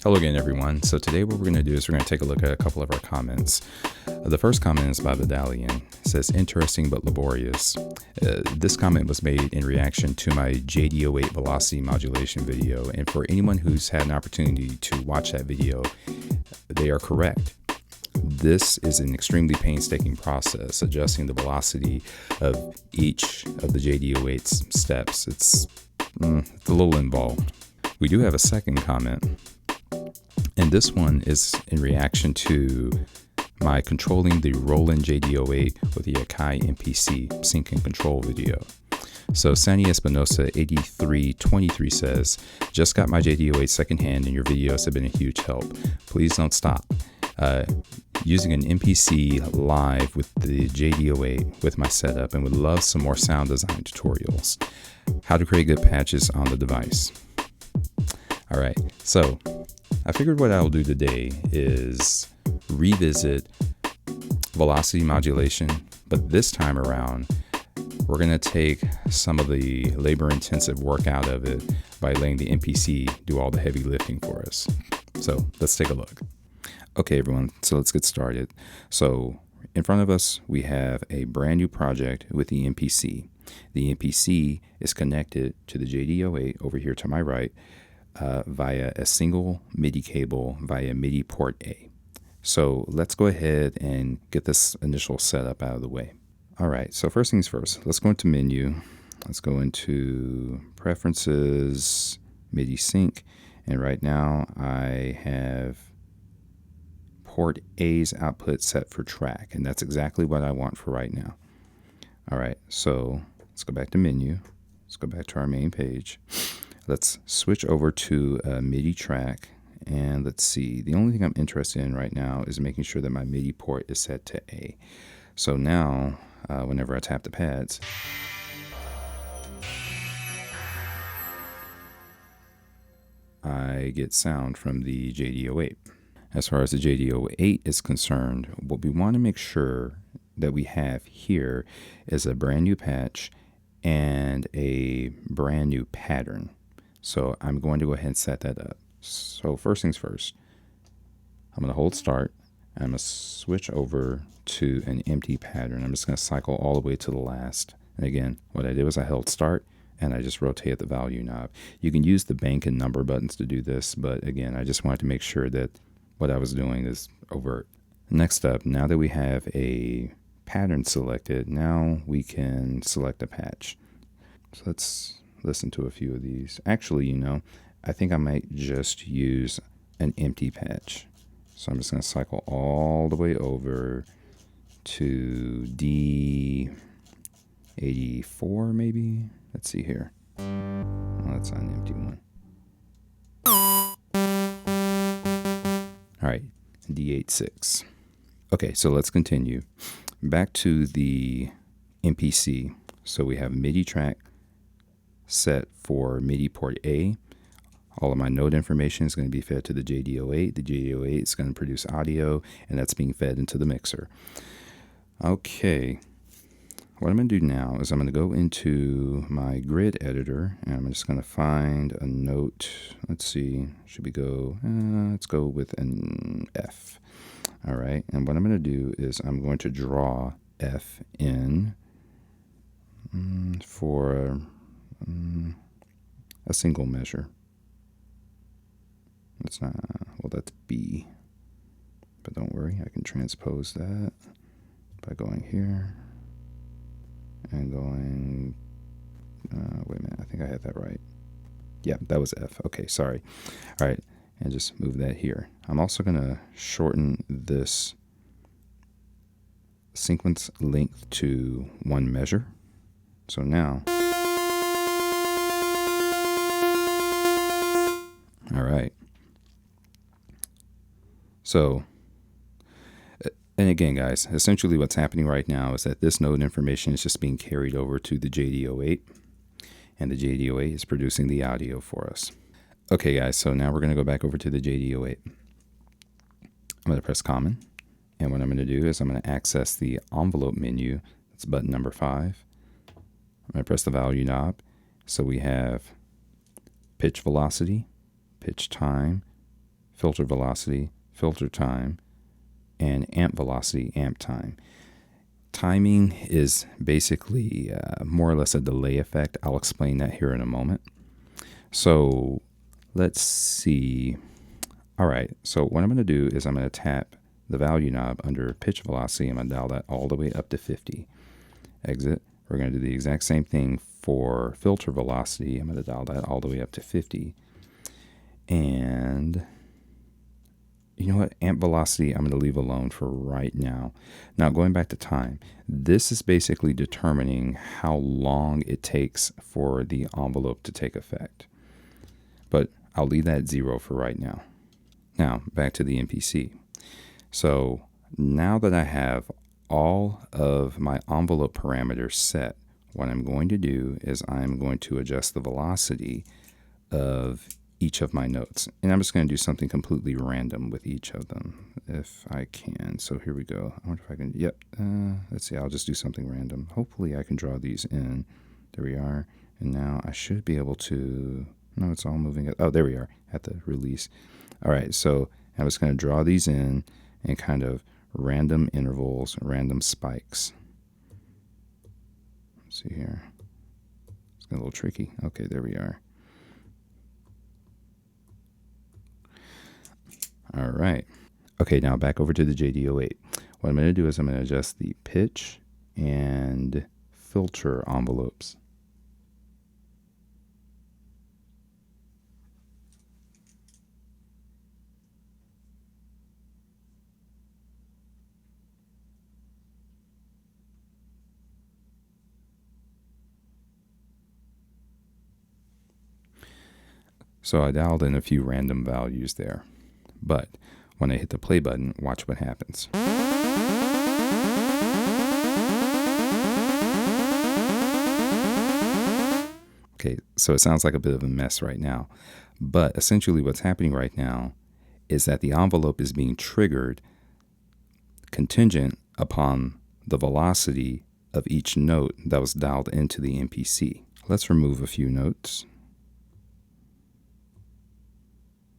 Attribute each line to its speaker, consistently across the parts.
Speaker 1: Hello again, everyone. So today what we're going to do is we're going to take a look at a couple of our comments. The first comment is by Vidalian. It says, interesting but laborious. This comment was made in reaction to my JD-08 velocity modulation video. And for anyone who's had an opportunity to watch that video, they are correct. This is an extremely painstaking process, adjusting the velocity of each of the JD-08's steps. It's a little involved. We do have a second comment. And this one is in reaction to my controlling the Roland JD-08 with the Akai MPC sync and control video. So Sani Espinosa 8323 says, just got my JD-08 secondhand and your videos have been a huge help. Please don't stop. Using an MPC live with the JD-08 with my setup and would love some more sound design tutorials. How to create good patches on the device. All right, so I figured what I'll do today is revisit velocity modulation, but this time around, we're going to take some of the labor-intensive work out of it by letting the MPC do all the heavy lifting for us. So let's take a look. Okay, everyone, so let's get started. So in front of us, we have a brand new project with the MPC. The MPC is connected to the JD-08 over here to my right, via a single MIDI cable via MIDI port A. So let's go ahead and get this initial setup out of the way. All right, so first things first, let's go into menu. Let's go into preferences, MIDI sync. And right now I have port A's output set for track. And that's exactly what I want for right now. All right, so let's go back to menu. Let's go back to our main page. Let's switch over to a MIDI track, and let's see. The only thing I'm interested in right now is making sure that my MIDI port is set to A. So now, whenever I tap the pads, I get sound from the JD-08. As far as the JD-08 is concerned, what we want to make sure that we have here is a brand new patch and a brand new pattern. So I'm going to go ahead and set that up. So first things first, I'm going to hold start. And I'm going to switch over to an empty pattern. I'm just going to cycle all the way to the last. And again, what I did was I held start and I just rotated the value knob. You can use the bank and number buttons to do this, but again, I just wanted to make sure that what I was doing is overt. Next up, now that we have a pattern selected, now we can select a patch. So let's listen to a few of these. Actually, I think I might just use an empty patch. So I'm just going to cycle all the way over to D84 maybe. Let's see here. Oh, that's an empty one. All right, D86. Okay, so let's continue. Back to the MPC. So we have MIDI track set for MIDI port A. All of my node information is going to be fed to the JD-08. The JD-08 is going to produce audio, and that's being fed into the mixer. Okay, what I'm going to do now is I'm going to go into my grid editor, and I'm just going to find a note. Let's see, should we go, let's go with an F. All right, and what I'm going to do is I'm going to draw F in for a single measure. That's not, well, that's B. But don't worry, I can transpose that by going here and going, wait a minute, I think I had that right. Yeah, that was F. Okay, sorry. All right, and just move that here. I'm also going to shorten this sequence length to 1 measure. So now, all right. So, and again, guys, essentially what's happening right now is that this node information is just being carried over to the JD-08, and the JD-08 is producing the audio for us. Okay, guys, so now we're going to go back over to the JD-08. I'm going to press Common, and what I'm going to do is I'm going to access the Envelope menu. That's button number 5. I'm going to press the value knob. So we have pitch velocity, pitch time, filter velocity, filter time, and amp velocity, amp time. Timing is basically more or less a delay effect. I'll explain that here in a moment. So let's see. All right, so what I'm going to do is I'm going to tap the value knob under pitch velocity. I'm going to dial that all the way up to 50. Exit. We're going to do the exact same thing for filter velocity. I'm going to dial that all the way up to 50. And you know what? Amp velocity, I'm going to leave alone for right now. Now, going back to time, this is basically determining how long it takes for the envelope to take effect. But I'll leave that at 0 for right now. Now, back to the MPC. So now that I have all of my envelope parameters set, what I'm going to do is I'm going to adjust the velocity of each of my notes. And I'm just going to do something completely random with each of them if I can. So here we go. I wonder if I can, yep. Let's see, I'll just do something random. Hopefully I can draw these in. There we are. And now I should be able to, no, it's all moving. Oh, there we are at the release. All right, so I'm just going to draw these in kind of random intervals, random spikes. Let's see here. It's a little tricky. Okay, there we are. All right. Okay, now back over to the JD-08. What I'm going to do is I'm going to adjust the pitch and filter envelopes. So I dialed in a few random values there. But when I hit the play button, watch what happens. Okay, so it sounds like a bit of a mess right now. But essentially what's happening right now is that the envelope is being triggered contingent upon the velocity of each note that was dialed into the MPC. Let's remove a few notes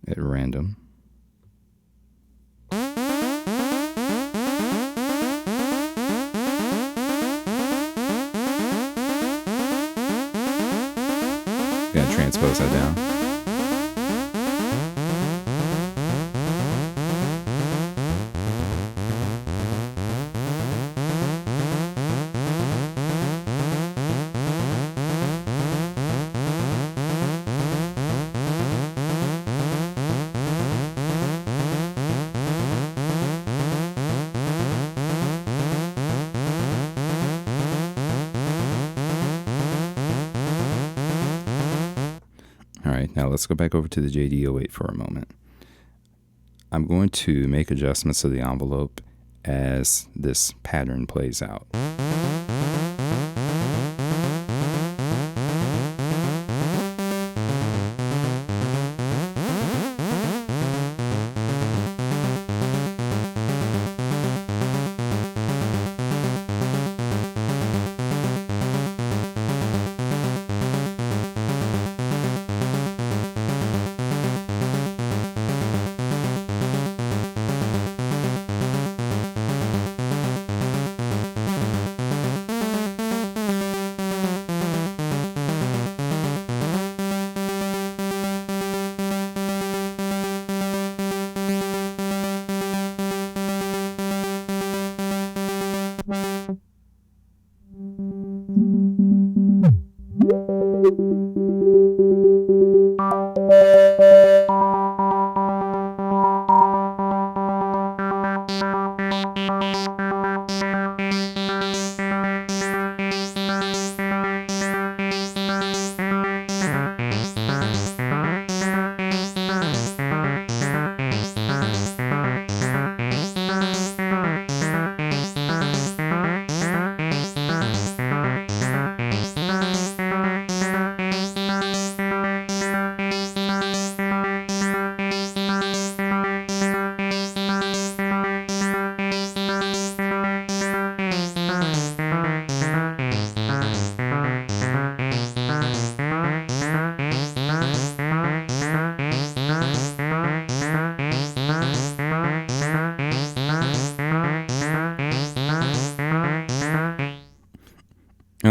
Speaker 1: at random. Gonna transpose that down. All right, now let's go back over to the JD-08 for a moment. I'm going to make adjustments to the envelope as this pattern plays out.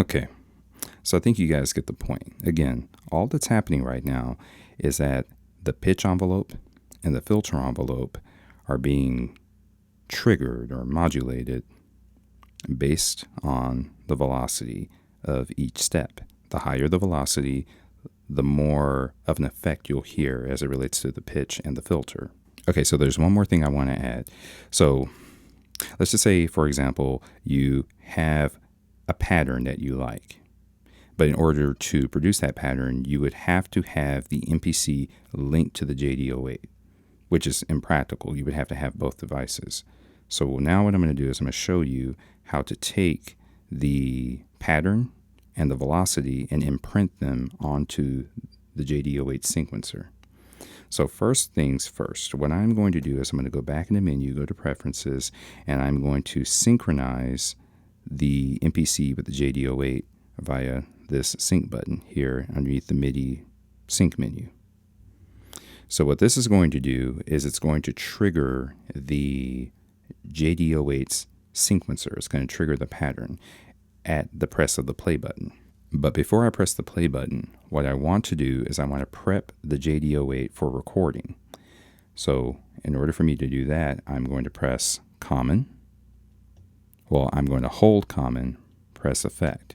Speaker 1: Okay, so I think you guys get the point. Again, all that's happening right now is that the pitch envelope and the filter envelope are being triggered or modulated based on the velocity of each step. The higher the velocity, the more of an effect you'll hear as it relates to the pitch and the filter. Okay, so there's one more thing I want to add. So let's just say, for example, you have a pattern that you like. But in order to produce that pattern, you would have to have the MPC linked to the JD-08, which is impractical. You would have to have both devices. So now what I'm going to do is I'm going to show you how to take the pattern and the velocity and imprint them onto the JD-08 sequencer. So first things first, what I'm going to do is I'm going to go back in the menu, go to Preferences, and I'm going to synchronize the MPC with the JD-08 via this sync button here underneath the MIDI sync menu. So what this is going to do is it's going to trigger the JD-08's sequencer. It's going to trigger the pattern at the press of the play button. But before I press the play button, what I want to do is I want to prep the JD-08 for recording. So in order for me to do that, I'm going to press Common. Well, I'm going to hold Common, press Effect.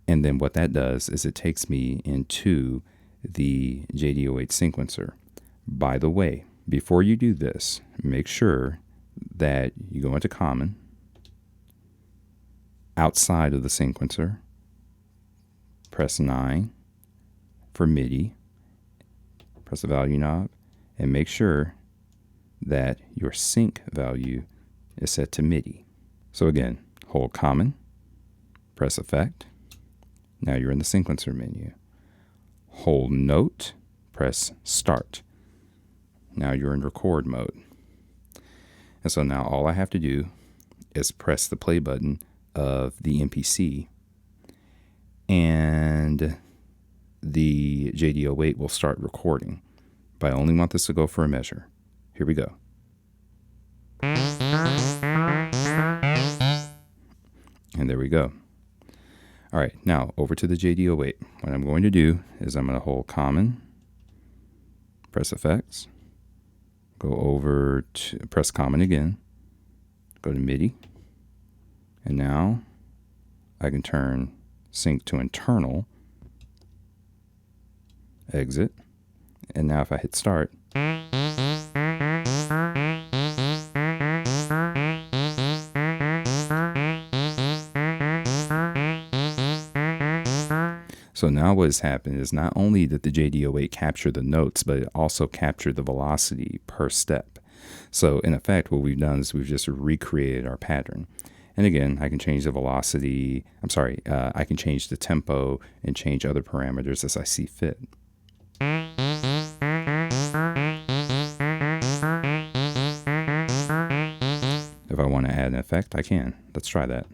Speaker 1: And then what that does is it takes me into the JD-08 sequencer. By the way, before you do this, make sure that you go into Common, outside of the sequencer, press 9 for MIDI, press the value knob, and make sure that your sync value is set to MIDI. So again, hold Common, press Effect. Now you're in the sequencer menu. Hold Note, press Start. Now you're in record mode. And so now all I have to do is press the play button of the MPC, and the JD-08 will start recording. But I only want this to go for a measure. Here we go. And there we go. All right, now over to the JD-08. What I'm going to do is I'm going to hold Common, press Effects, go over to press Common again, go to MIDI, and now I can turn Sync to Internal, exit, and now if I hit Start, so now what has happened is not only did the JD-08 capture the notes, but it also captured the velocity per step. So in effect, what we've done is we've just recreated our pattern. And again, I can change the velocity, I can change the tempo and change other parameters as I see fit. If I want to add an effect, I can. Let's try that.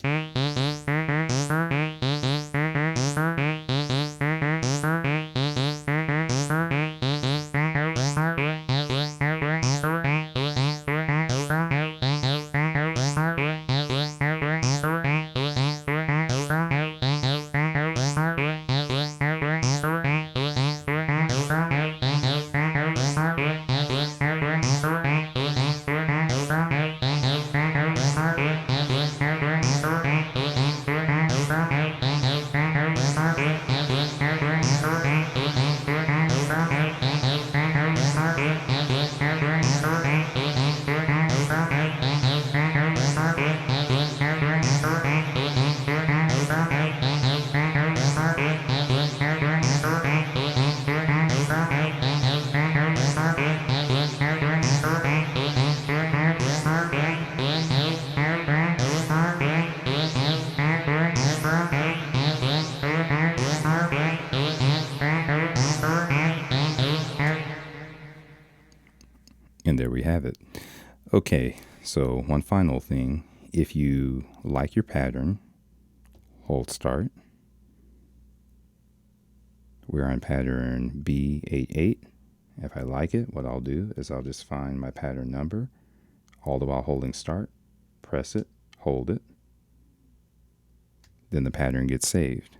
Speaker 1: And there we have it. Okay, so one final thing. If you like your pattern, hold Start. We're on pattern B88. If I like it, what I'll do is I'll just find my pattern number, all the while holding Start, press it, hold it. then the pattern gets saved.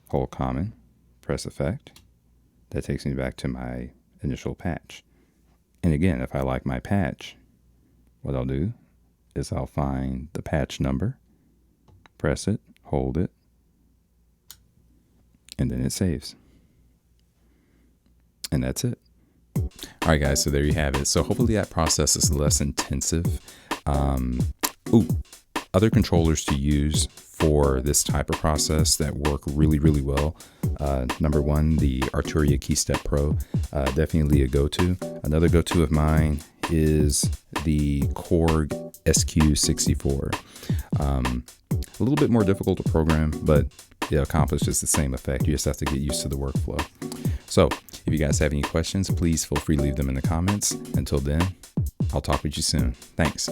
Speaker 1: Hold Common, press Effect. That takes me back to my initial patch. And again, if I like my patch, what I'll do is I'll find the patch number, press it, hold it, and then it saves. And that's it. All right, guys, so there you have it. So hopefully that process is less intensive. Other controllers to use for this type of process that work really, really well. Number one, the Arturia KeyStep Pro, definitely a go-to. Another go-to of mine is the Korg SQ64. A little bit more difficult to program, but it accomplishes the same effect. You just have to get used to the workflow. So if you guys have any questions, please feel free to leave them in the comments. Until then, I'll talk with you soon. Thanks.